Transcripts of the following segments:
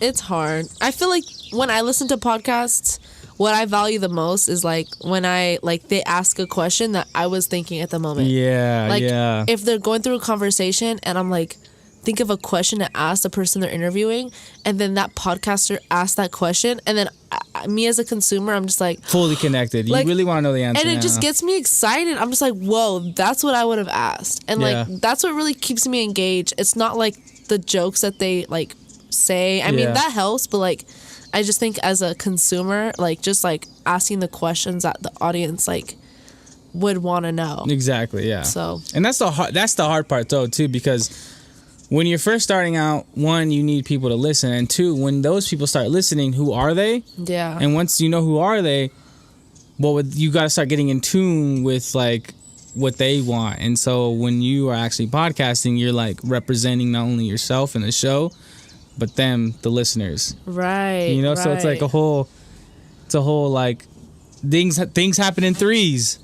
It's hard. I feel like when I listen to podcasts, what I value the most is like when they ask a question that I was thinking at the moment. Yeah, like, yeah. If they're going through a conversation and I'm like, think of a question to ask the person they're interviewing, and then that podcaster asks that question, and then me as a consumer, I'm just like fully connected. You really want to know the answer, and it just gets me excited. I'm just like, whoa, that's what I would have asked, and like that's what really keeps me engaged. It's not like the jokes that they like say. I mean, that helps, but like I just think as a consumer, like just like asking the questions that the audience like would want to know. Exactly. Yeah. So, and that's the hard part though too, because when you're first starting out, one, you need people to listen, and two, when those people start listening, who are they? Yeah. And once you know who are they, well, you got to start getting in tune with like what they want. And so when you are actually podcasting, you're like representing not only yourself in the show, but them, the listeners. Right. You know, so it's like a whole like things happen in threes.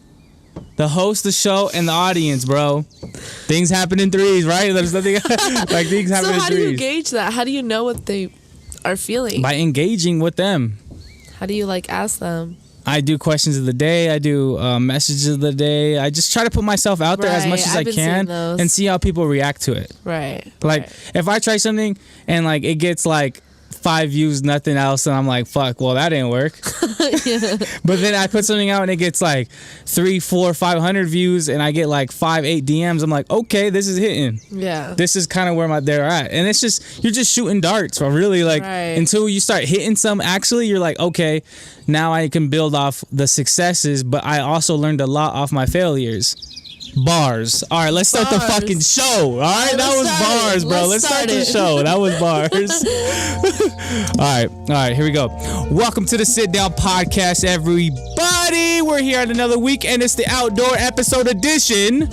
The host, the show, and the audience, bro. Things happen in threes, right? There's nothing like things happen in threes. So how do you gauge that? How do you know what they are feeling? By engaging with them. How do you like ask them? I do questions of the day. I do messages of the day. I just try to put myself out there as much as I can and see how people react to it. Right. Like if I try something and like it gets like 5 views, nothing else, and I'm like, fuck, well, that didn't work. But then I put something out and it gets like 300, 400, 500 views, and I get like 5, 8 DMs. I'm like, okay, this is hitting. Yeah. This is kind of where they're at. And it's just, you're just shooting darts. So really, like, until you start hitting some, actually, you're like, okay, now I can build off the successes, but I also learned a lot off my failures. Bars. All right, let's start the fucking show. All right, that was bars, bro. Let's start the show. That was bars. All right, here we go. Welcome to the Sit Down podcast, everybody. We're here at another week, and it's the outdoor episode edition.